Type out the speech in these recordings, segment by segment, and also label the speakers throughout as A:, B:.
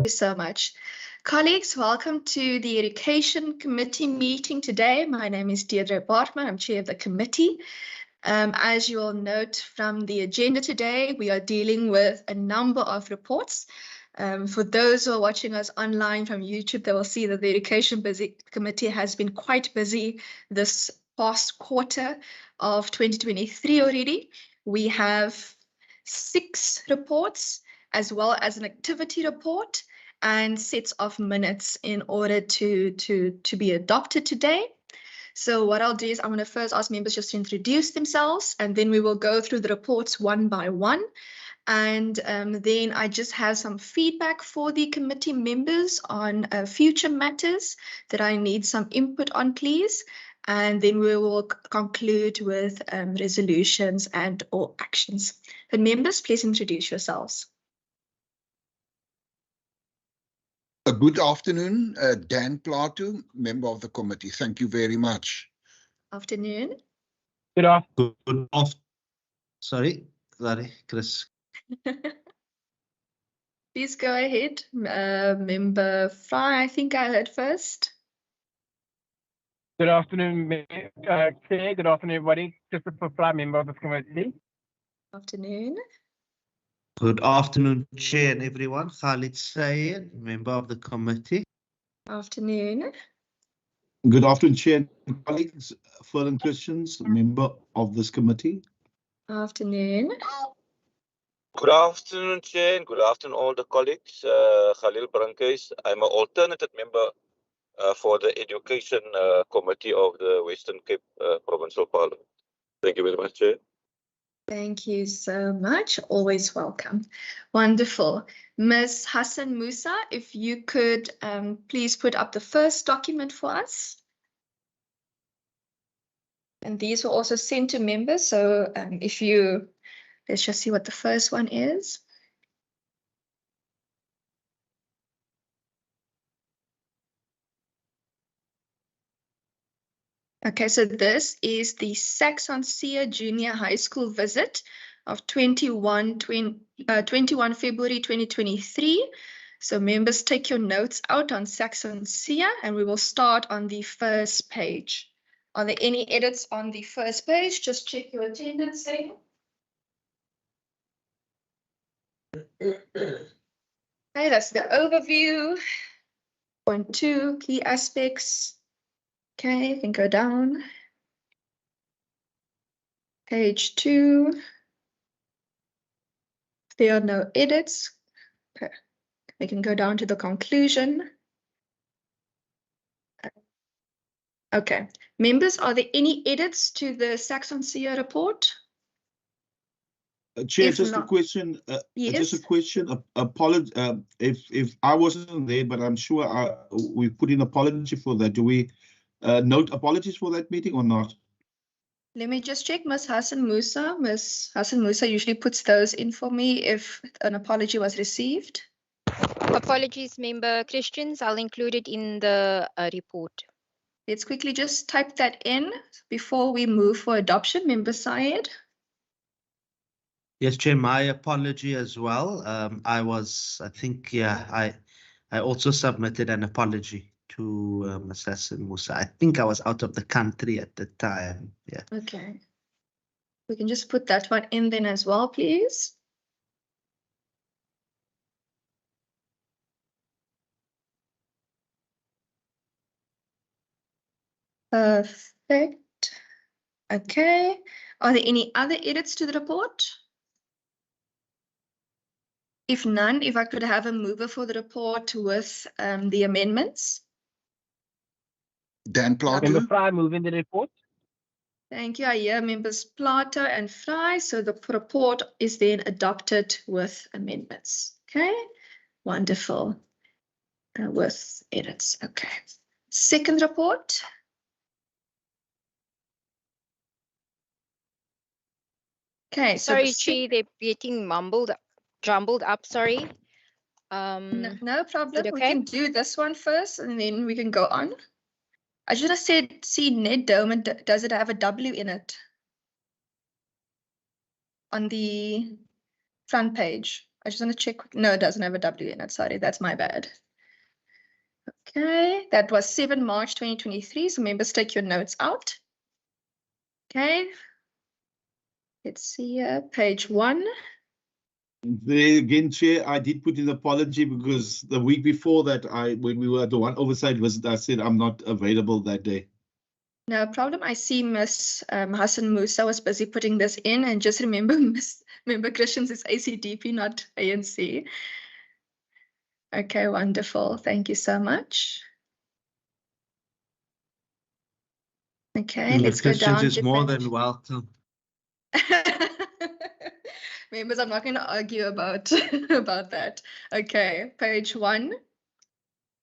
A: you so much. Colleagues, welcome to the Education Committee meeting today. My name is Deirdre Bartman. I'm chair of the committee. As you all note from the agenda today, we are dealing with a number of reports. For those who are watching us online from YouTube, they will see that the Education Committee has been quite busy this past quarter of 2023 already. We have 6 reports as well as an activity report and sets of minutes in order to be adopted today. So what I'll do is I'm going to first ask members just to introduce themselves, and then we will go through the reports one by one. And then I just have some feedback for the committee members on future matters that I need some input on, please. And then we will conclude with resolutions and or actions. But members, please introduce yourselves.
B: Good afternoon, Dan Plato, member of the committee. Thank you very much.
A: Afternoon.
C: Good afternoon. Sorry, Chris.
A: Please go ahead. Member Fry, I think I heard first.
C: Good afternoon, Chair. Good afternoon, everybody. Christopher Fry, member of the committee.
A: Afternoon.
D: Good afternoon, Chair and everyone. Khalid Sayed, member of the committee.
A: Afternoon.
E: Good afternoon, Chair and colleagues. Furlan Christians, member of this committee.
A: Afternoon.
F: Good afternoon, Chair, and good afternoon, all the colleagues. Khalil Brankes. I'm an alternative member for the Education Committee of the Western Cape Provincial Parliament. Thank you very much, Chair.
A: Thank you so much. Always welcome. Wonderful. Ms. Hassan Musa, if you could please put up the first document for us. And these were also sent to members. So if you, let's just see what the first one is. Okay, so this is the Saxon Seer Junior High School visit of 21 February 2023. So members, take your notes out on Saxon Seer, and we will start on the first page. Are there any edits on the first page? Just check your attendance there. Okay, that's the overview. Point 2, key aspects. Okay, you can go down. Page 2. There are no edits. Okay. We can go down to the conclusion. Okay. Members, are there any edits to the Saxon Seer report?
E: Chair,
A: If
E: just
A: not-
E: a question.
A: Yes.
E: Just a question. If I wasn't there, but I'm sure we put in apology for that. Do we note apologies for that meeting or not?
A: Let me just check. Ms. Hassan Musa. Ms. Hassan Musa usually puts those in for me if an apology was received.
G: Apologies, Member Christians. I'll include it in the report.
A: Let's quickly just type that in before we move for adoption. Member Syed.
D: Yes, Chair, my apology as well. I also submitted an apology to Ms. Hassan Musa. I think I was out of the country at the time. Yeah.
A: Okay. We can just put that one in then as well, please. Perfect. Okay. Are there any other edits to the report? If none, if I could have a mover for the report with the amendments.
B: Dan Plato.
C: Member Fry, moving the report.
A: Thank you. I hear members Plato and Fry. So the report is then adopted with amendments. Okay. Wonderful. With edits. Okay. Second report. Okay. So
G: Sorry, Chair, they're getting jumbled up, sorry.
A: no problem.
G: okay?
A: We can do this one first and then we can go on. I should have said, see, Ned Dome, does it have a W in it? On the front page. I just want to check. No, it doesn't have a W in it. Sorry, that's my bad. Okay, that was 7 March 2023. So members, take your notes out. Okay. Let's see here, page 1.
E: There again, Chair, I did put in apology because the week before that, when we were at the one oversight visit, I said I'm not available that day.
A: No problem. I see Miss Hassan Musa was busy putting this in, and just remember, Member Christians is ACDP, not ANC. Okay, wonderful. Thank you so much. Okay, let's go
D: Christians
A: down
D: is
A: to
D: more
A: page-
D: than welcome.
A: Members, I'm not going to argue about about that. Okay, page 1.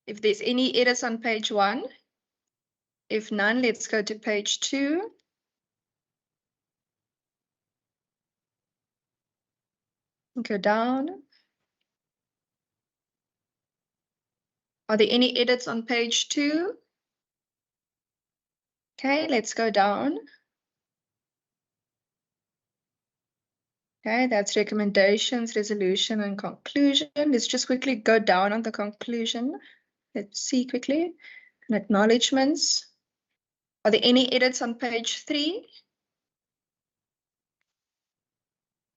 A: If there's any edits on page 1, if none, let's go to page 2. Go down. Are there any edits on page 2? Okay, let's go down. Okay, that's recommendations, resolution, and conclusion. Let's just quickly go down on the conclusion. Let's see quickly. And acknowledgements. Are there any edits on page 3?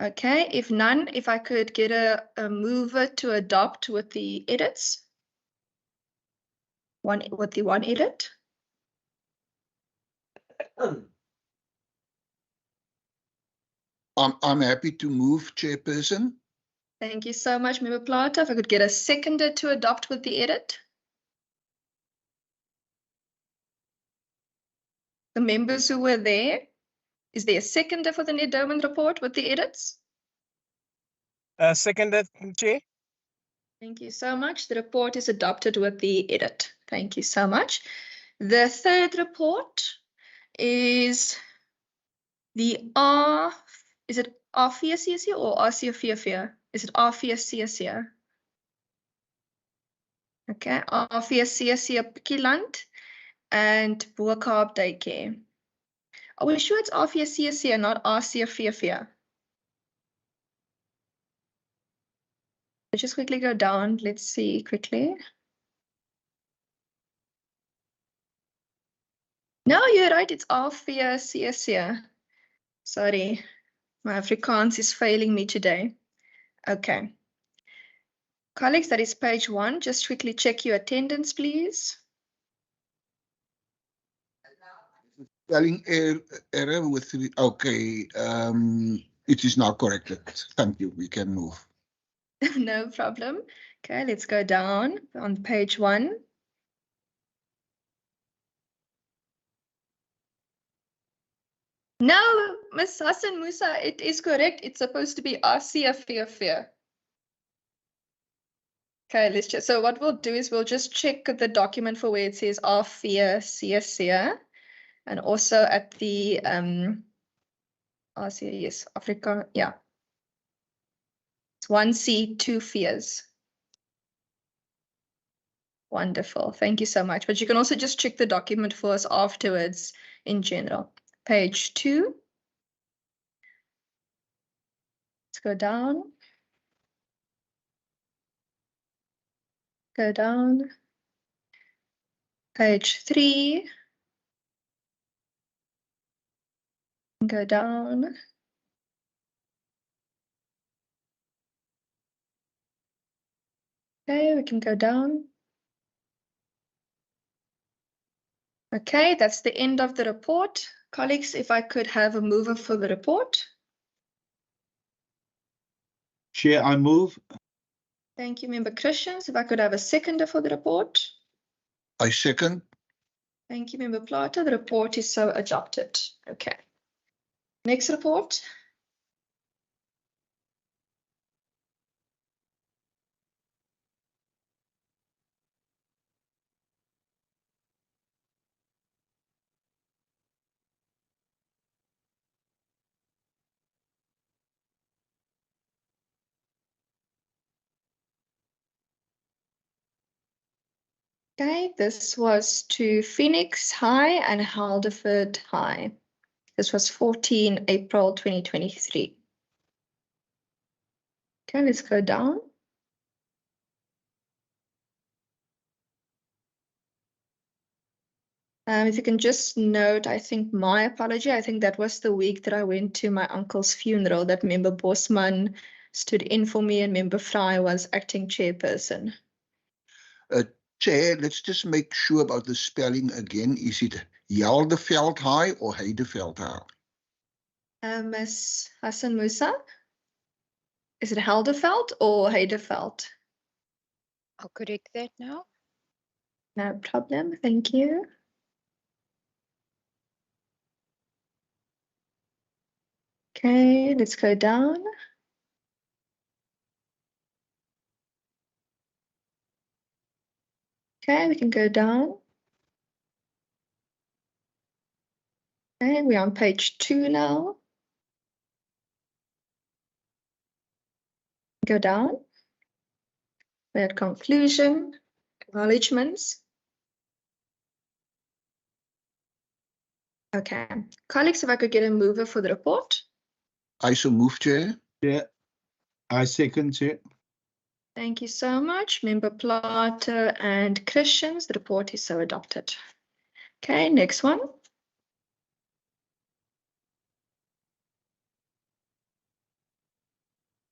A: Okay, if none, if I could get a mover to adopt with the edits. With the one edit.
B: I'm happy to move, Chairperson.
A: Thank you so much, Member Plata. If I could get a seconder to adopt with the edit. The members who were there, is there a seconder for the Nedderman report with the edits?
C: Seconded, Chair.
A: Thank you so much. The report is adopted with the edit. Thank you so much. The third report is the is it RFCSC or RCFF? Is it RFCSC? Okay, RFCSC Pikiland and Boerkaap Daycare. Are we sure it's RFCSC and not RCFF? Let's just quickly go down. Let's see quickly. No, you're right. It's RFCSC. Sorry, my Afrikaans is failing me today. Okay. Colleagues, that is page 1. Just quickly check your attendance, please.
B: Spelling error with the, okay, it is now corrected. Thank you. We can move.
A: No problem. Okay, let's go down on page 1. No, Miss Hassan Musa, it is correct. It's supposed to be RCFF. Okay, let's check. So what we'll do is we'll just check the document for where it says RCFC and also at the RC, yes, Africa, yeah. It's 1C, 2 fears. Wonderful. Thank you so much. But you can also just check the document for us afterwards in general. Page 2. Let's go down. Go down. Page 3. Go down. Okay, we can go down. Okay, that's the end of the report. Colleagues, if I could have a mover for the report.
E: Chair, I move.
A: Thank you, Member Christians. If I could have a seconder for the report.
B: I second.
A: Thank you, Member Plata. The report is so adopted. Okay. Next report. Okay, this was to Phoenix High and Helderford High. This was 14 April 2023. Okay, let's go down. If you can just note, I think my apology, I think that was the week that I went to my uncle's funeral that Member Bosman stood in for me and Member Fry was acting chairperson.
B: Chair, let's just make sure about the spelling again. Is it Heldeveld High or Heideveld High?
A: Ms. Hassan Musa, is it Heldeveld or Heideveld?
G: I'll correct that now.
A: No problem, thank you. Okay, let's go down. Okay, we can go down. Okay, we're on page 2 now. Go down. We're at conclusion, acknowledgements. Okay, colleagues, if I could get a mover for the report.
B: I so move, Chair.
E: Yeah, I second, Chair.
A: Thank you so much, Member Plater and Christians. The report is so adopted. Okay, next one.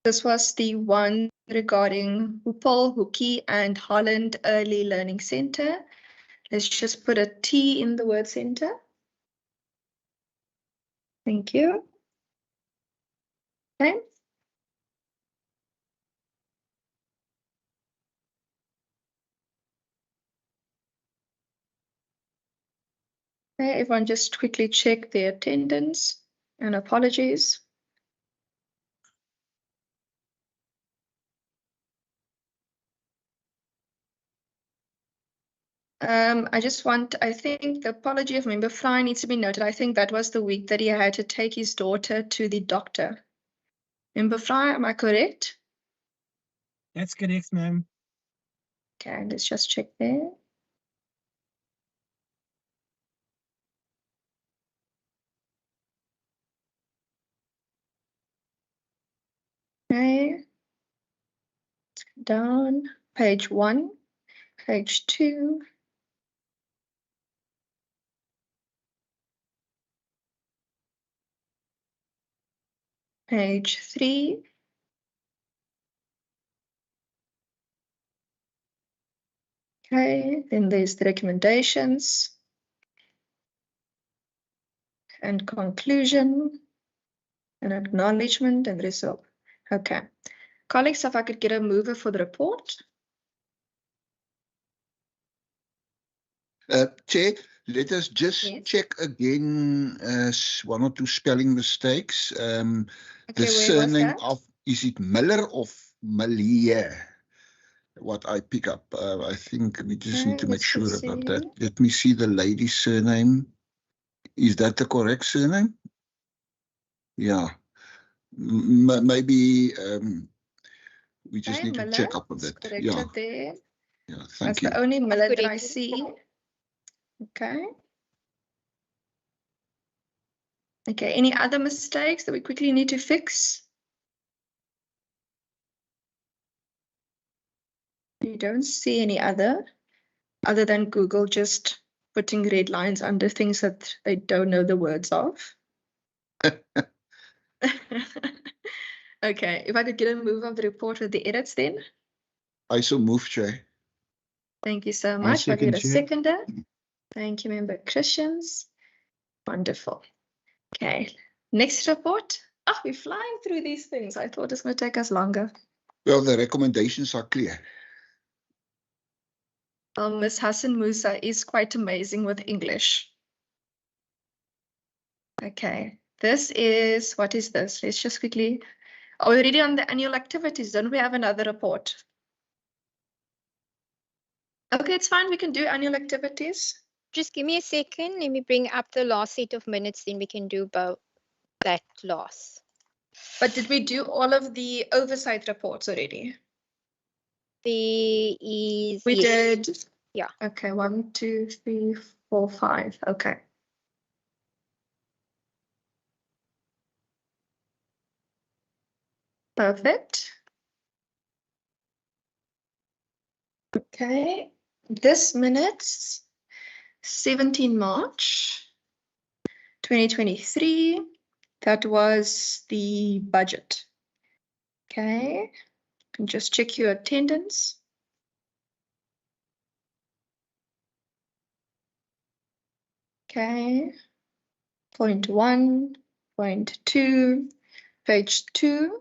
A: This was the one regarding Hupol, Hookie, and Holland Early Learning Center. Let's just put a T in the word center. Thank you. Okay. Okay, everyone just quickly check their attendance and apologies. I think the apology of Member Fry needs to be noted. I think that was the week that he had to take his daughter to the doctor. Member Fry, am I correct?
C: That's correct, ma'am.
A: Okay, let's just check there. Okay. Down, page 1, page 2. Page 3. Okay, then there's the recommendations and conclusion and acknowledgement and result. Okay. Colleagues, if I could get a mover for the report.
B: Chair, let us just
A: Yes.
B: check again one or two spelling mistakes.
A: Okay,
B: The
A: where was
B: surname
A: that?
B: of, is it Miller or Malier? What I pick up. I think we just need to make
A: Let's
B: sure
A: just
B: about
A: see.
B: that. Let me see the lady's surname. Is that the correct surname? Yeah. Maybe we just
A: Okay,
B: need to
A: Miller,
B: check up on
A: it's
B: that.
A: corrected
B: Yeah.
A: there.
B: Yeah.
A: That's
B: Thank you.
A: the only Miller that I
G: Corrected.
A: see. Okay. Okay, any other mistakes that we quickly need to fix? You don't see any other than Google just putting red lines under things that they don't know the words of. Okay, if I could get a move of the report with the edits then.
B: I so move, Chair.
A: Thank you so much. If I could
E: second,
A: get a
E: Chair.
A: seconder. Thank you, Member Christians. Wonderful. Okay, next report. Oh, we're flying through these things. I thought it's going to take us longer.
B: Well, the recommendations are clear.
A: Ms. Hassan Musa is quite amazing with English. Okay, this is, what is this? Let's just quickly, are we already on the annual activities? Don't we have another report? Okay, it's fine. We can do annual activities.
G: Just give me a second. Let me bring up the last set of minutes, then we can do about that last.
A: But did we do all of the oversight reports already?
G: There is,
A: We
G: yes.
A: did.
G: Yeah.
A: Okay, 1, 2, 3, 4, 5. Okay. Perfect. Okay, this minutes, 17 March 2023, that was the budget. Okay, you can just check your attendance. Okay, point 1, point 2, page 2,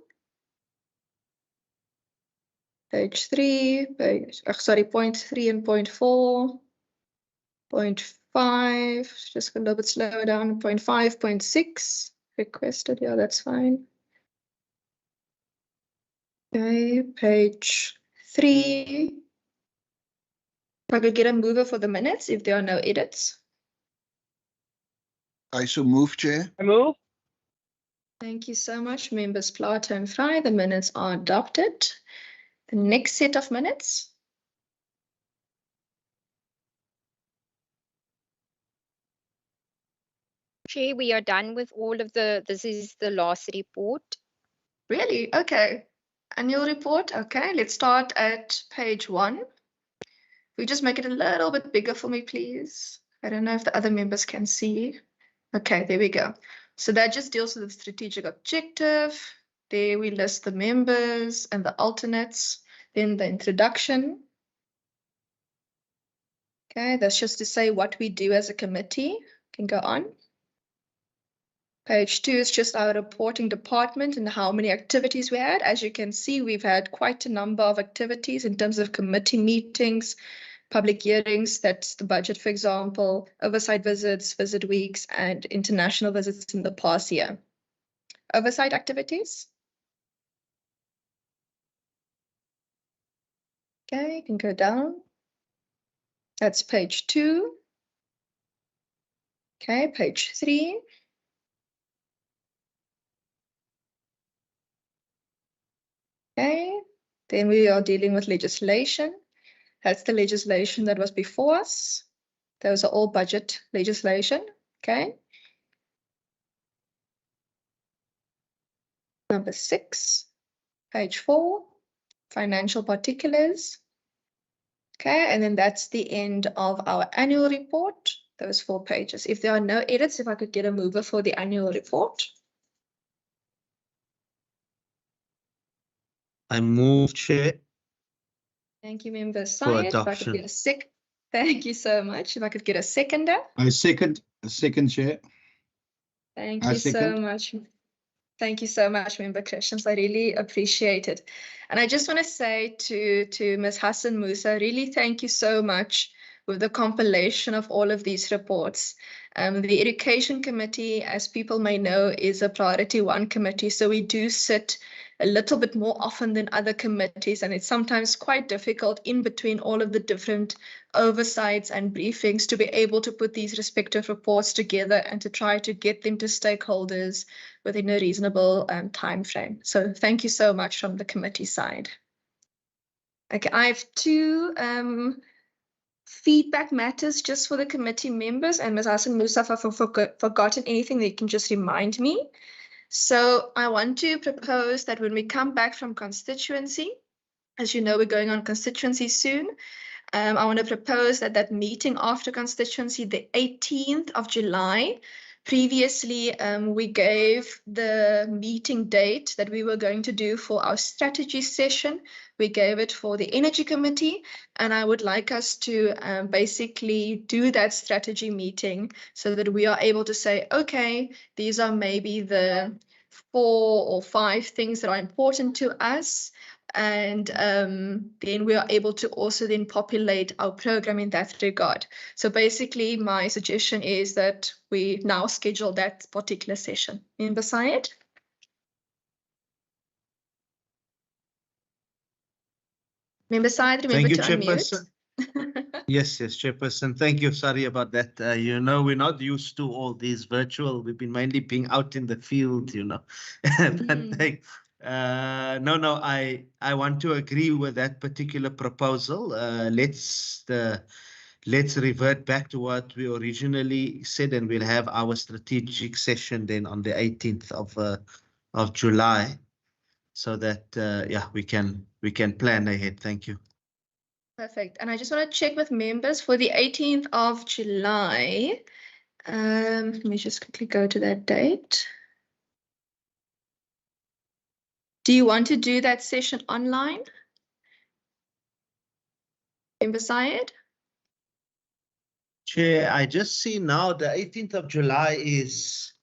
A: page 3, point 3 and point 4, point 5, just a little bit slower down, point 5, point 6, requested, yeah, that's fine. Okay, page 3. If I could get a mover for the minutes, if there are no edits.
B: I so move, Chair.
C: I move.
A: Thank you so much, members Plato and Fry. The minutes are adopted. The next set of minutes.
G: Chair, we are done with all of this is the last report.
A: Really? Okay. Annual report. Okay, let's start at page 1. We just make it a little bit bigger for me, please. I don't know if the other members can see. Okay, there we go. So that just deals with the strategic objective. There we list the members and the alternates. Then the introduction. Okay, that's just to say what we do as a committee. Can go on. Page 2 is just our reporting department and how many activities we had. As you can see, we've had quite a number of activities in terms of committee meetings, public hearings, that's the budget, for example, oversight visits, visit weeks, and international visits in the past year. Oversight activities. Okay, you can go down. That's page 2. Okay, page 3. Okay, then we are dealing with legislation. That's the legislation that was before us. Those are all budget legislation. Okay. Number 6, page 4, financial particulars. Okay, and then that's the end of our annual report, those 4 pages. If there are no edits, if I could get a mover for the annual report.
D: I move, Chair.
A: Thank you, Member
D: For
A: Syed. If I could
D: adoption.
A: get a thank you so much. If I could get a seconder.
E: I second, Chair.
A: Thank
E: I
A: you so
E: second.
A: much. Thank you so much, Member Christians. I really appreciate it. And I just want to say to Ms. Hassan Musa, really thank you so much with the compilation of all of these reports. The Education Committee, as people may know, is a priority 1 committee. So we do sit a little bit more often than other committees, and it's sometimes quite difficult in between all of the different oversights and briefings to be able to put these respective reports together and to try to get them to stakeholders within a reasonable time frame. So thank you so much from the committee side. Okay, I have 2 feedback matters just for the committee members, and Ms. Hassan Musa, if I've forgotten anything, they can just remind me. So I want to propose that when we come back from constituency, as you know, we're going on constituency soon. I want to propose that meeting after constituency, the 18th of July. Previously, we gave the meeting date that we were going to do for our strategy session. We gave it for the Energy Committee, and I would like us to basically do that strategy meeting so that we are able to say, okay, these are maybe the 4 or 5 things that are important to us. And then we are able to also then populate our program in that regard. So basically, my suggestion is that we now schedule that particular session. Member Syed? Member Syed, remember to unmute.
D: Yes, Chairperson. Thank you. Sorry about that. You know, we're not used to all these virtual. We've been mainly being out in the field, you know. But no, I want to agree with that particular proposal. Let's revert back to what we originally said, and we'll have our strategic session then on the 18th of July, so that yeah, we can plan ahead. Thank you.
A: Perfect. And I just want to check with members for the 18th of July. Let me just quickly go to that date. Do you want to do that session online? Member Syed?
D: Chair, I just see now the 18th of July is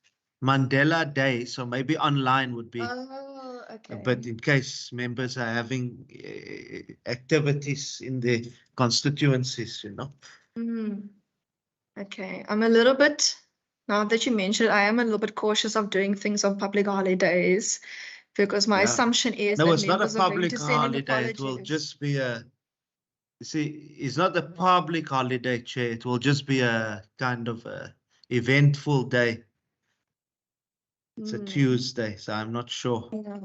D: Mandela Day, so maybe online would be.
A: Oh, okay.
D: But in case members are having activities in their constituencies, you know.
A: Okay, I'm a little bit, now that you mentioned, I am a little bit cautious of doing things on public holidays because my
D: Yeah.
A: assumption is
D: No,
A: that
D: it's not a
A: members are going
D: public
A: to send in
D: holiday. It will
A: apologies.
D: just be a, you see, it's not a public holiday, Chair. It will just be a kind of a eventful day. It's a Tuesday, so I'm not sure.
A: Yeah.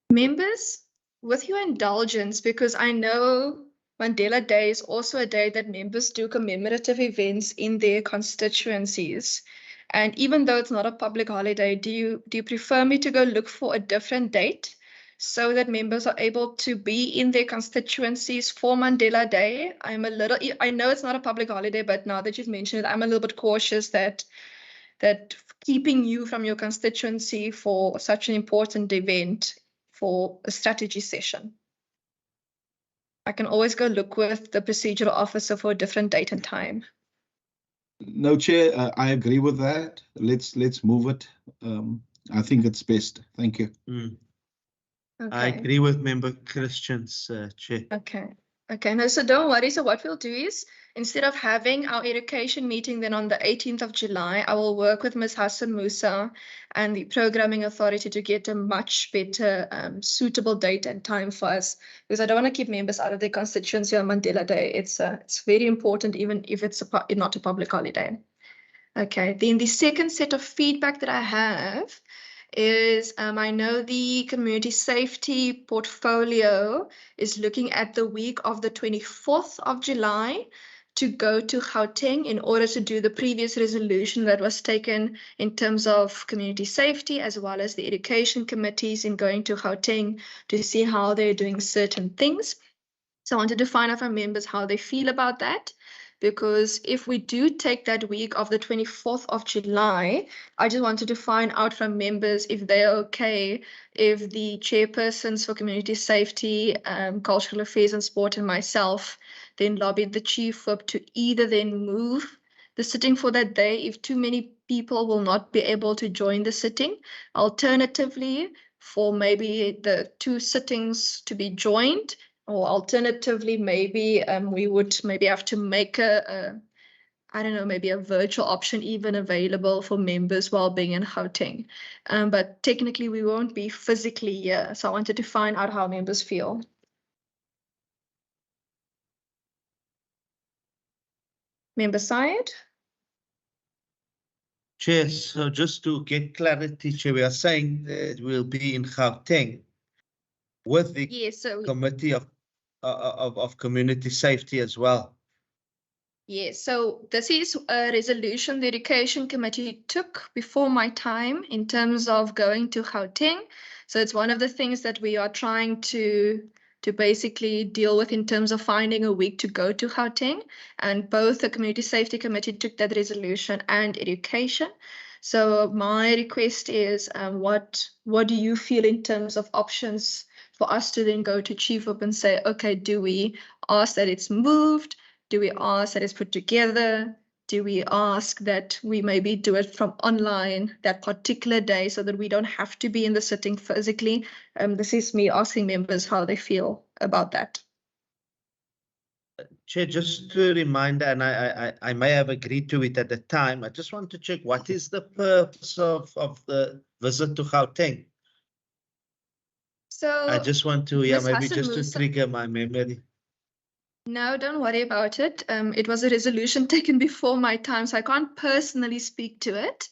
A: Members, with your indulgence, because I know Mandela Day is also a day that members do commemorative events in their constituencies. And even though it's not a public holiday, do you prefer me to go look for a different date so that members are able to be in their constituencies for Mandela Day? I know it's not a public holiday, but now that you've mentioned it, I'm a little bit cautious that keeping you from your constituency for such an important event for a strategy session. I can always go look with the procedural officer for a different date and time.
E: No, Chair, I agree with that. Let's move it. I think it's best. Thank you.
A: Okay.
D: I agree with Member Christian's, Chair.
A: Okay, no, so don't worry. So what we'll do is, instead of having our education meeting then on the 18th of July, I will work with Ms. Hassan Musa and the Programming Authority to get a much better suitable date and time for us, because I don't want to keep members out of their constituency on Mandela Day. It's very important, even if it's not a public holiday. Okay, then the second set of feedback that I have is I know the community safety portfolio is looking at the week of the 24th of July to go to Gauteng in order to do the previous resolution that was taken in terms of community safety, as well as the education committees in going to Gauteng to see how they're doing certain things. So I wanted to find out from members how they feel about that. Because if we do take that week of the 24th of July, I just wanted to find out from members if they're okay if the chairpersons for community safety, cultural affairs and sport and myself then lobbied the chief whip to either then move the sitting for that day if too many people will not be able to join the sitting. Alternatively, for maybe the two sittings to be joined, or alternatively, maybe we would maybe have to make I don't know, maybe a virtual option even available for members while being in Gauteng. But technically, we won't be physically here. So I wanted to find out how members feel. Member Syed?
D: Chair, so just to get clarity, Chair, we are saying that we'll be in Gauteng with the Committee of Community Safety as well.
A: Yes, so this is a resolution the Education Committee took before my time in terms of going to Gauteng. So it's one of the things that we are trying to basically deal with in terms of finding a week to go to Gauteng. And both the Community Safety Committee took that resolution and education. So my request is, what do you feel in terms of options for us to then go to Chief Whip and say, okay, do we ask that it's moved? Do we ask that it's put together? Do we ask that we maybe do it from online that particular day so that we don't have to be in the sitting physically? This is me asking members how they feel about that.
D: Chair, just a reminder, and I may have agreed to it at the time. I just want to check what is the purpose of the visit to Gauteng?
A: So
D: I just want to, yeah,
A: Ms.
D: maybe
A: Hassan
D: just to
A: Musa,
D: trigger my memory.
A: no, don't worry about it. It was a resolution taken before my time, so I can't personally speak to it.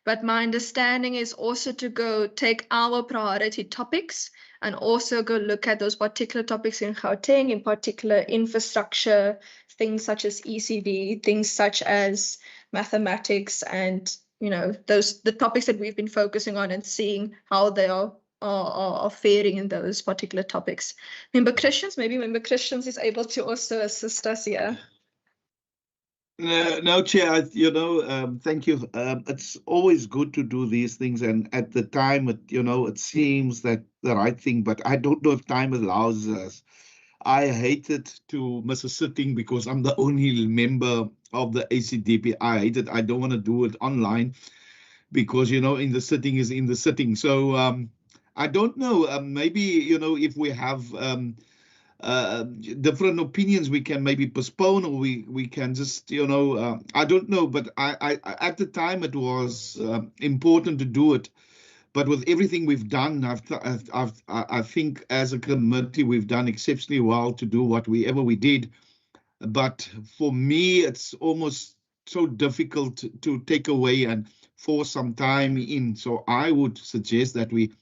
A: But my understanding is also to go take our priority topics and also go look at those particular topics in Gauteng, in particular infrastructure, things such as ECD, things such as mathematics, and the topics that we've been focusing on and seeing how they are are faring in those particular topics. Member Christians, maybe Member Christians is able to also assist us here.
E: No, Chair, thank you. It's always good to do these things, and at the time, it seems that the right thing, but I don't know if time allows us. I hated to miss a sitting because I'm the only member of the ACDP. I hate it. I don't want to do it online because, in the sitting is in the sitting. So I don't know. Maybe, if we have different opinions, we can maybe postpone, or we can just, I don't know. But I at the time it was important to do it. But with everything we've done, I think as a committee, we've done exceptionally well to do whatever we did. But for me, it's almost so difficult to take away and force some time in. So I would suggest that we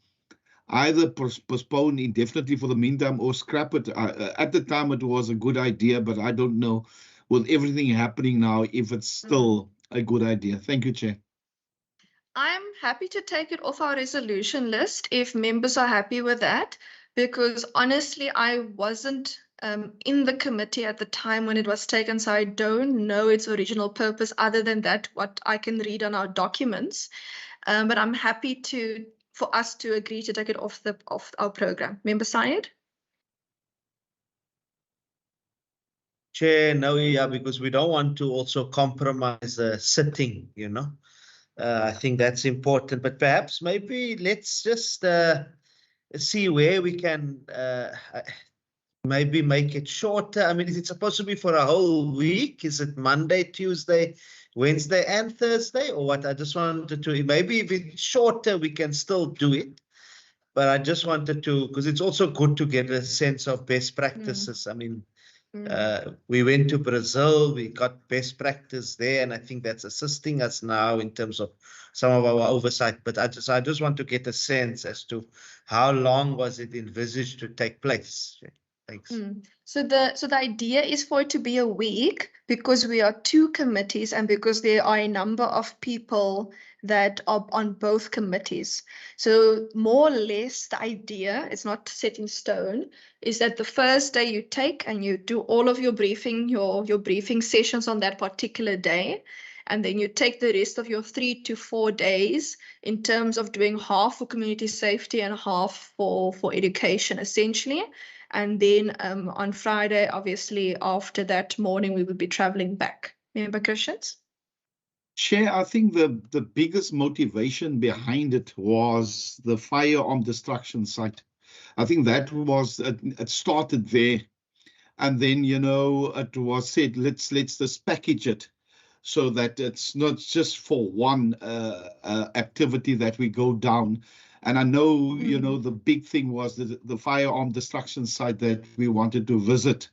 E: either postpone indefinitely for the meantime or scrap it. At the time, it was a good idea, but I don't know with everything happening now if it's still a good idea. Thank you, Chair.
A: I'm happy to take it off our resolution list if members are happy with that, because honestly, I wasn't in the committee at the time when it was taken, so I don't know its original purpose other than that, what I can read on our documents. But I'm happy for us to agree to take it off our program. Member Syed?
D: Chair, no, yeah, because we don't want to also compromise the sitting, I think that's important, but perhaps maybe let's just see where we can maybe make it shorter. I mean, is it supposed to be for a whole week? Is it Monday, Tuesday, Wednesday, and Thursday, or what? I just wanted to, maybe if it's shorter, we can still do it. But I just wanted to, because it's also good to get a sense of best practices. I mean, we went to Brazil, we got best practice there, and I think that's assisting us now in terms of some of our oversight. But I just want to get a sense as to how long was it envisaged to take place. Thanks.
A: So the idea is for it to be a week because we are two committees and because there are a number of people that are on both committees. So more or less the idea, it's not set in stone, is that the first day you take and you do all of your briefing, your briefing sessions on that particular day. And then you take the rest of your 3 to 4 days in terms of doing half for community safety and half for education, essentially. And then on Friday, obviously, after that morning, we would be traveling back. Member Christians?
E: Chair, I think the biggest motivation behind it was the firearm destruction site. I think that was, it started there. And then, it was said, let's just package it so that it's not just for one activity that we go down. And I know, the big thing was the firearm destruction site that we wanted to visit.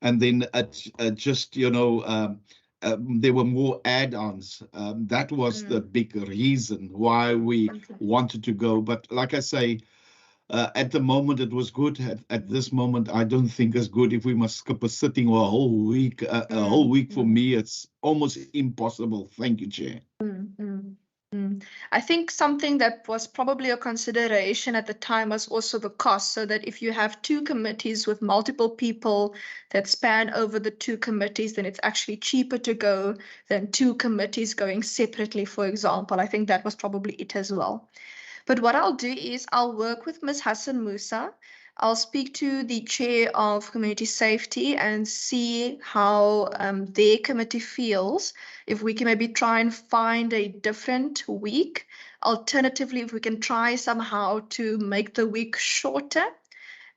E: And then there were more add-ons. That was the big reason why we wanted to go. But like I say, at the moment it was good. At this moment, I don't think it's good if we must skip a sitting or a whole week. A whole week for me, it's almost impossible. Thank you, Chair.
A: I think something that was probably a consideration at the time was also the cost, so that if you have two committees with multiple people that span over the two committees, then it's actually cheaper to go than two committees going separately, for example. I think that was probably it as well. But what I'll do is I'll work with Ms. Hassan Musa. I'll speak to the chair of community safety and see how their committee feels. If we can maybe try and find a different week. Alternatively, if we can try somehow to make the week shorter.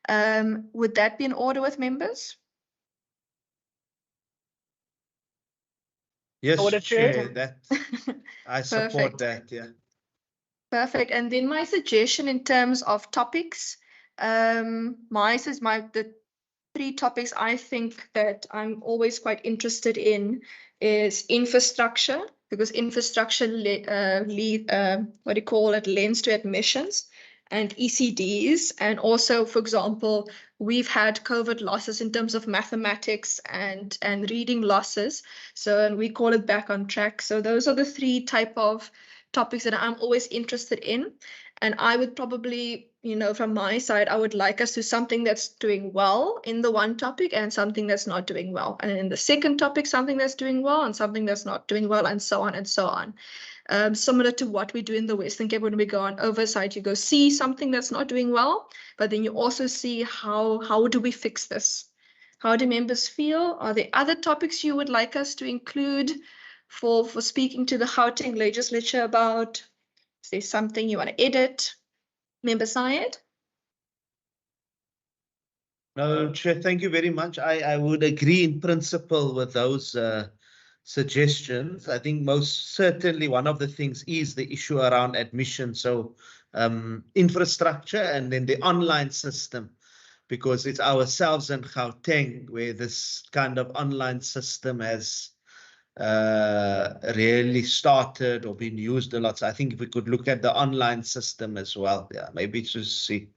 A: Would that be in order with members?
D: Yes,
C: Order,
D: Chair, that I support that, yeah.
A: Perfect. And then my suggestion in terms of topics, the 3 topics I think that I'm always quite interested in is infrastructure, because infrastructure lends to admissions and ECDs. And also, for example, we've had COVID losses in terms of mathematics and reading losses. So, and we call it back on track. So those are the 3 type of topics that I'm always interested in. And I would probably, from my side, I would like us to something that's doing well in the one topic and something that's not doing well. And in the second topic, something that's doing well and something that's not doing well, and so on and so on. Similar to what we do in the Western Cape when we go on oversight, you go see something that's not doing well, but then you also see how do we fix this? How do members feel? Are there other topics you would like us to include for speaking to the Gauteng legislature about? Is there something you want to edit? Member Syed?
D: No, Chair, thank you very much. I would agree in principle with those suggestions. I think most certainly one of the things is the issue around admission. So infrastructure and then the online system, because it's ourselves and Gauteng where this kind of online system has really started or been used a lot. So I think if we could look at the online system as well, yeah, maybe to see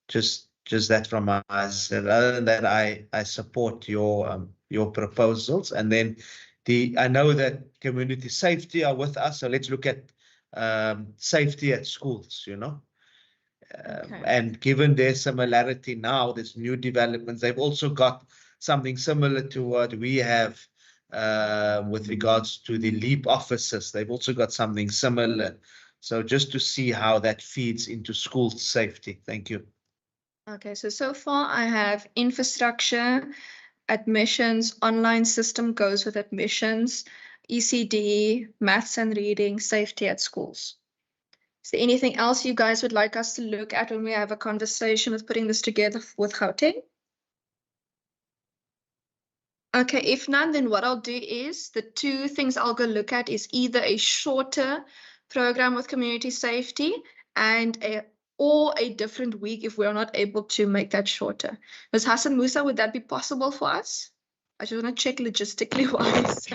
D: just that from my side. Other than that, I support your proposals. And then I know that community safety are with us, so let's look at safety at schools,
A: Okay.
D: And given their similarity now, there's new developments. They've also got something similar to what we have with regards to the LEAP officers. They've also got something similar. So just to see how that feeds into school safety. Thank you.
A: Okay, so far I have infrastructure, admissions, online system goes with admissions, ECD, maths and reading, safety at schools. Is there anything else you guys would like us to look at when we have a conversation with putting this together with Gauteng? Okay, if none, then what I'll do is the two things I'll go look at is either a shorter program with community safety or a different week if we're not able to make that shorter. Ms. Hassan Musa, would that be possible for us? I just want to check logistically wise.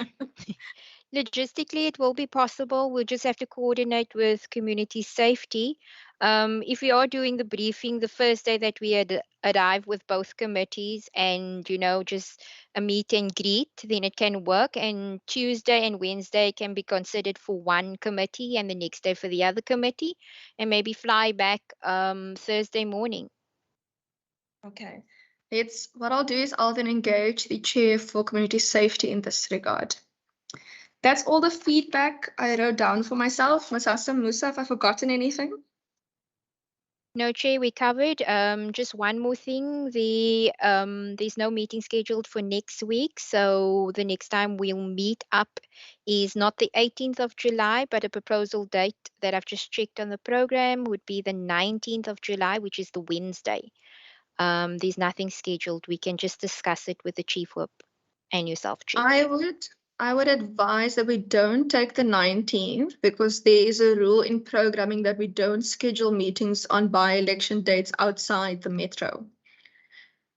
G: Logistically, it will be possible. We'll just have to coordinate with community safety. If we are doing the briefing the first day that we arrive with both committees and, just a meet and greet, then it can work. And Tuesday and Wednesday can be considered for one committee and the next day for the other committee, and maybe fly back Thursday morning.
A: Okay. What I'll do is I'll then engage the chair for community safety in this regard. That's all the feedback I wrote down for myself. Ms. Hassan Musa, have I forgotten anything?
G: No, Chair, we covered. Just one more thing. There's no meeting scheduled for next week. So the next time we'll meet up is not the 18th of July, but a proposal date that I've just checked on the program would be the 19th of July, which is the Wednesday. There's nothing scheduled. We can just discuss it with the Chief Whip and yourself, Chair.
A: I would advise that we don't take the 19th because there is a rule in programming that we don't schedule meetings on by-election dates outside the metro.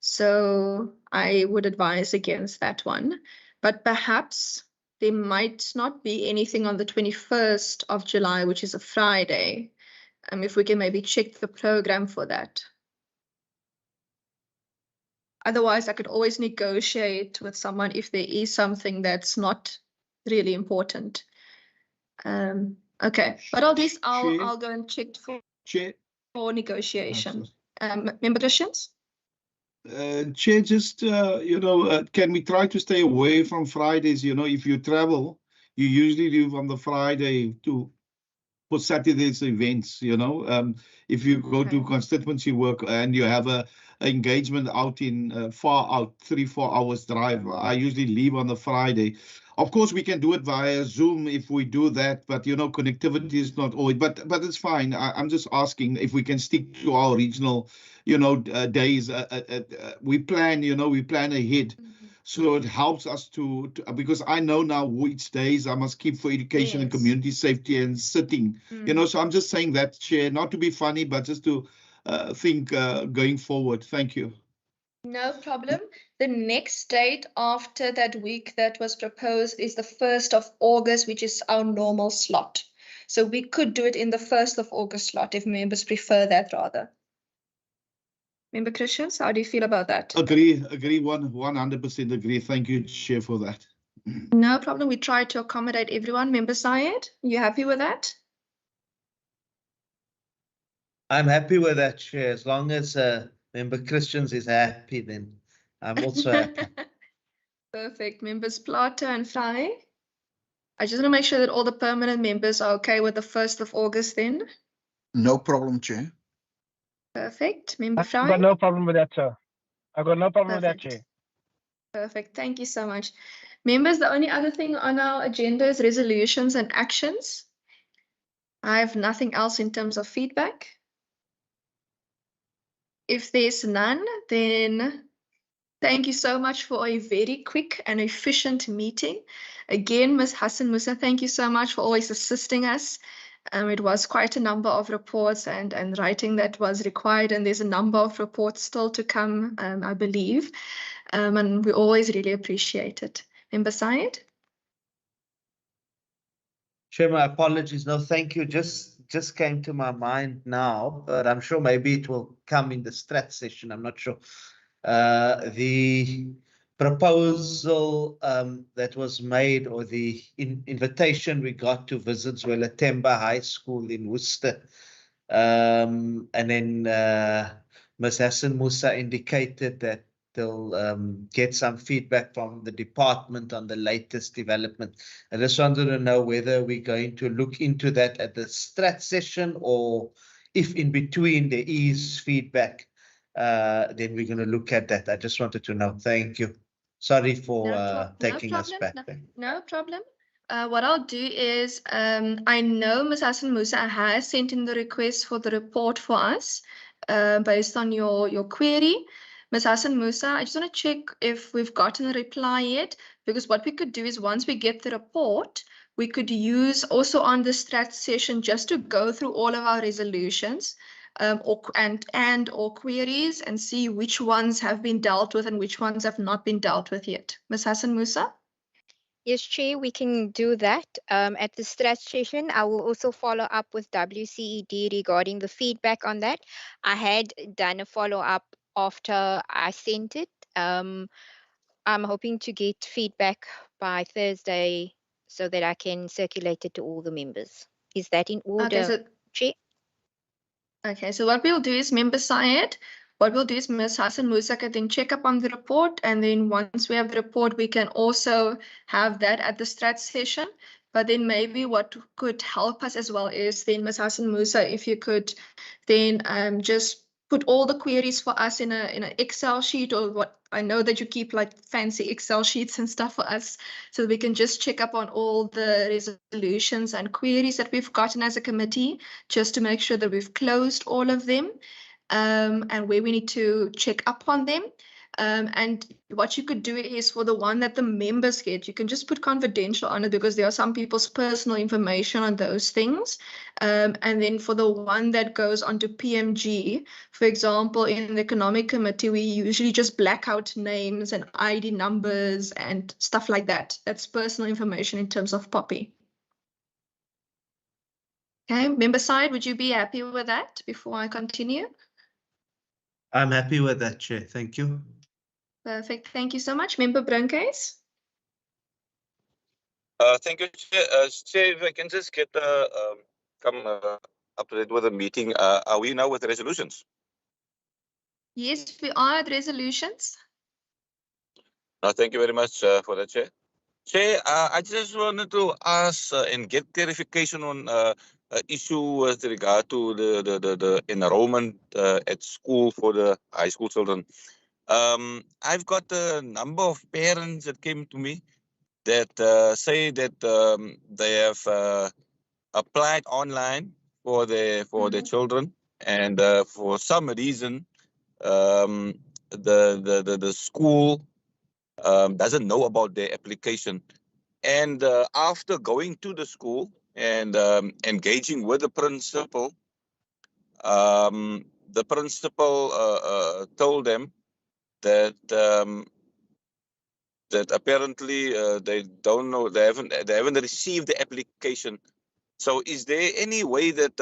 A: So I would advise against that one. But perhaps there might not be anything on the 21st of July, which is a Friday. If we can maybe check the program for that. Otherwise, I could always negotiate with someone if there is something that's not really important. Okay, but I'll go and check for negotiation. Member Christians?
E: Chair, just, can we try to stay away from Fridays? If you travel, you usually leave on the Friday for Saturday's events, if you go to constituency work and you have a engagement out in far out, 3-4 hours drive, I usually leave on the Friday. Of course, we can do it via Zoom if we do that, but connectivity is not always. But it's fine. I'm just asking if we can stick to our regional, days. We plan ahead. So it helps us to because I know now which days I must keep for education and community safety and sitting. So I'm just saying that, Chair, not to be funny, but just to think going forward. Thank you.
A: No problem. The next date after that week that was proposed is the 1st of August, which is our normal slot. So we could do it in the 1st of August slot if members prefer that rather. Member Christians, how do you feel about that?
E: Agree, 100% agree. Thank you, Chair, for that.
A: No problem. We try to accommodate everyone. Member Syed, you happy with that?
D: I'm happy with that, Chair. As long as Member Christians is happy, then I'm also happy.
A: Perfect. Members Plato and Fry. I just want to make sure that all the permanent members are okay with the 1st of August then.
B: No problem, Chair.
A: Perfect. Member
C: I've
A: Fry.
C: got no problem with that, sir. I've got no problem with that,
A: Perfect.
C: Chair.
A: Perfect. Thank you so much. Members, the only other thing on our agenda is resolutions and actions. I have nothing else in terms of feedback. If there's none, then thank you so much for a very quick and efficient meeting. Again, Ms. Hassan Musa, thank you so much for always assisting us. It was quite a number of reports and writing that was required, and there's a number of reports still to come, I believe. And we always really appreciate it. Member Syed?
D: Chair, my apologies. No, thank you. Just came to my mind now, but I'm sure maybe it will come in the strat session. I'm not sure. The proposal that was made, or the invitation we got to visit Zwelathemba High School in Worcester. And then Ms. Hassan Musa indicated that they'll get some feedback from the department on the latest development. I just wanted to know whether we're going to look into that at the strat session, or if in between there is feedback, then we're going to look at that. I just wanted to know. Thank you. Sorry for taking us back.
A: No problem. What I'll do is, I know Ms. Hassan Musa has sent in the request for the report for us, based on your query. Ms. Hassan Musa, I just want to check if we've gotten a reply yet, because what we could do is once we get the report, we could use also on the strat session just to go through all of our resolutions or queries and see which ones have been dealt with and which ones have not been dealt with yet. Ms. Hassan Musa?
G: Yes, Chair, we can do that. At the strat session, I will also follow up with WCED regarding the feedback on that. I had done a follow-up after I sent it. I'm hoping to get feedback by Thursday so that I can circulate it to all the members. Is that in order, Chair?
A: Okay, so what we'll do is, Member Syed, what we'll do is Ms. Hassan Musa can then check up on the report, and then once we have the report, we can also have that at the strat session. But then maybe what could help us as well is then, Ms. Hassan Musa, if you could then just put all the queries for us in an Excel sheet, or what, I know that you keep like fancy Excel sheets and stuff for us, so we can just check up on all the resolutions and queries that we've gotten as a committee, just to make sure that we've closed all of them, and where we need to check up on them. And what you could do is, for the one that the members get, you can just put confidential on it, because there are some people's personal information on those things. And then for the one that goes onto PMG, for example, in the Economic Committee, we usually just black out names and ID numbers and stuff like that. That's personal information in terms of POPI. Okay, Member Syed, would you be happy with that before I continue?
D: I'm happy with that, Chair. Thank you.
A: Perfect. Thank you so much. Member Brinkhuis?
F: Thank you, Chair. Chair, if I can just get come up to date with the meeting. Are we now with the resolutions?
A: Yes, we are at resolutions.
F: Thank you very much for that, Chair. Chair, I just wanted to ask and get clarification on issue with regard to the enrollment at school for the high school children. I've got a number of parents that came to me that say that they have applied online for their children, and for some reason the school doesn't know about their application. And after going to the school and engaging with the principal told them that that apparently they don't know, they haven't received the application. So is there any way that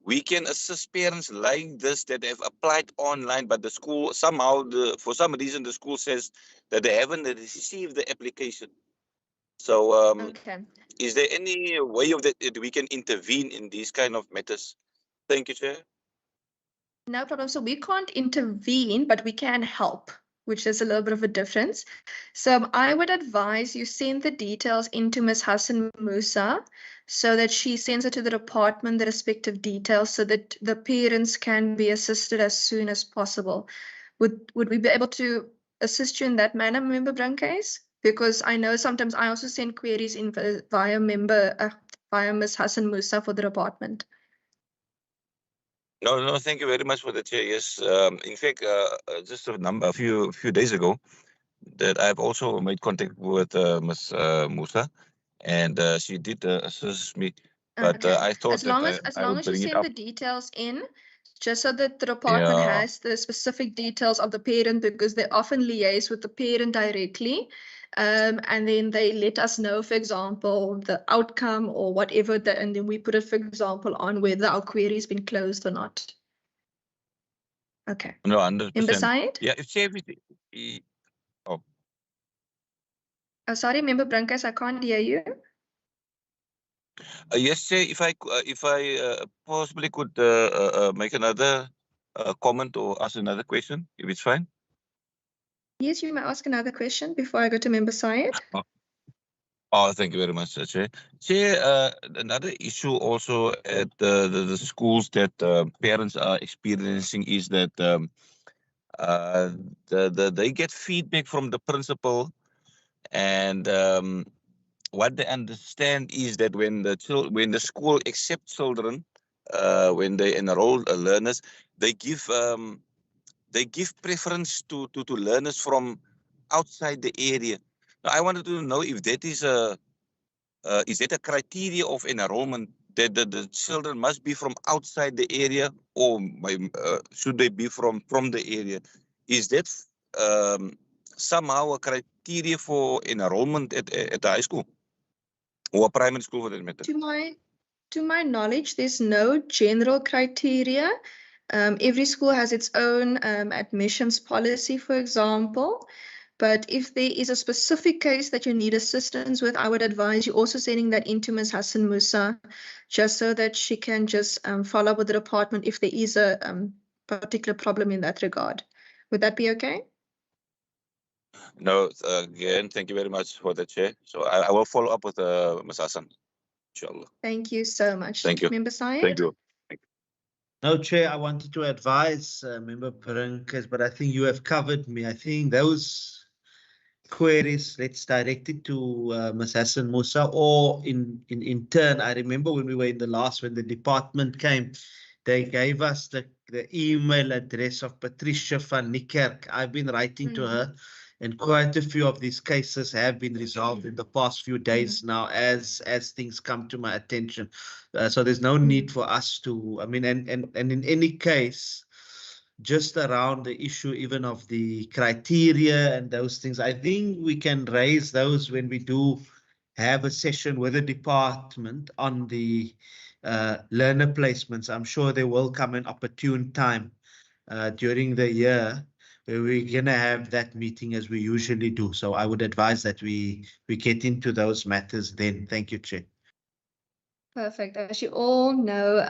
F: we can assist parents like this that have applied online, but the school somehow, for some reason, the school says that they haven't received the application? So
A: Okay.
F: is there any way of that we can intervene in these kind of matters? Thank you, Chair.
A: No problem. So we can't intervene, but we can help, which is a little bit of a difference. So I would advise you send the details into Ms. Hassan Musa so that she sends it to the department, the respective details, so that the parents can be assisted as soon as possible. Would we be able to assist you in that manner, Member Brancais? Because I know sometimes I also send queries in via Ms. Hassan Musa for the department.
F: No, thank you very much for the Chair. Yes, in fact, just a few days ago, that I've also made contact with Ms. Musa, and she did assist me. But
A: Okay.
F: I thought
A: As long as
F: I would
A: you
F: bring it
A: send
F: up.
A: the details in, just so that the department
F: Yeah.
A: has the specific details of the parent, because they often liaise with the parent directly. And then they let us know, for example, the outcome or whatever, and then we put it, for example, on whether our query has been closed or not. Okay.
F: No, 100%.
A: Member Syed?
F: Yeah, if Chair,
A: Sorry, Member Brancais, I can't hear you.
F: yes, Chair, if I possibly could make another comment or ask another question, if it's fine.
A: Yes, you may ask another question before I go to Member Syed.
F: Oh, thank you very much, Chair. Chair, another issue also at the schools that parents are experiencing is that they get feedback from the principal, and what they understand is that when the school accepts children, when they enroll learners, they give preference to learners from outside the area. Now, I wanted to know if that is a criteria of enrollment, that the children must be from outside the area, or should they be from the area? Is that somehow a criteria for enrollment at the high school or a primary school for that matter?
A: To my knowledge, there's no general criteria. Every school has its own admissions policy, for example. But if there is a specific case that you need assistance with, I would advise you also sending that into Ms. Hassan Musa, just so that she can just follow up with the department if there is a particular problem in that regard. Would that be okay?
F: No, again, thank you very much for the Chair. So I will follow up with Ms. Hassan, inshallah.
A: Thank you so much.
F: Thank you.
A: Member Syed?
F: Thank you.
D: No, Chair, I wanted to advise Member Brancais, but I think you have covered me. I think those queries, let's direct it to Ms. Hassan Musa, or in turn, I remember when we were in when the department came, they gave us the email address of Patricia van Niekerk. I've been writing to her, and quite a few of these cases have been resolved in the past few days now as things come to my attention. So there's no need for us to, I mean, and in any case, just around the issue even of the criteria and those things, I think we can raise those when we do have a session with the department on the learner placements. I'm sure there will come an opportune time during the year where we're going to have that meeting as we usually do. So I would advise that we get into those matters then. Thank you, Chair.
A: Perfect. As you all know,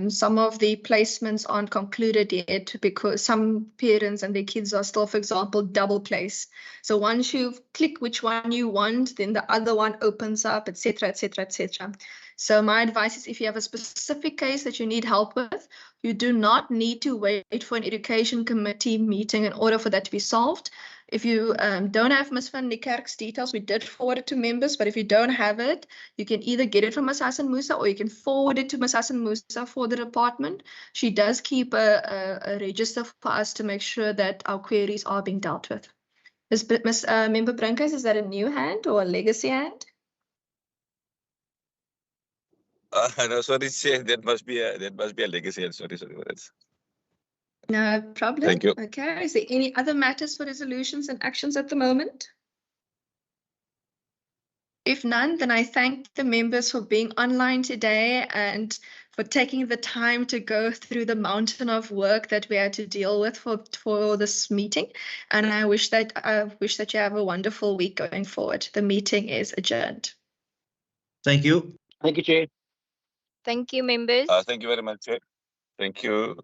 A: some of the placements aren't concluded yet because some parents and their kids are still, for example, double place. So once you click which one you want, then the other one opens up, etc., etc., etc. So my advice is, if you have a specific case that you need help with, you do not need to wait for an education committee meeting in order for that to be solved. If you don't have Ms. van Niekerk's details, we did forward it to members, but if you don't have it, you can either get it from Ms. Hassan Musa or you can forward it to Ms. Hassan Musa for the department. She does keep a register for us to make sure that our queries are being dealt with. Ms. Member Brancais, is that a new hand or a legacy hand?
F: No, sorry, Chair, that must be a legacy. Sorry for that.
A: No problem.
F: Thank you.
A: Okay. Is there any other matters for resolutions and actions at the moment? If none, then I thank the members for being online today and for taking the time to go through the mountain of work that we had to deal with for this meeting. And I wish that you have a wonderful week going forward. The meeting is adjourned.
D: Thank you.
C: Thank you, Chair.
G: Thank you, members.
F: Thank you very much, Chair. Thank you.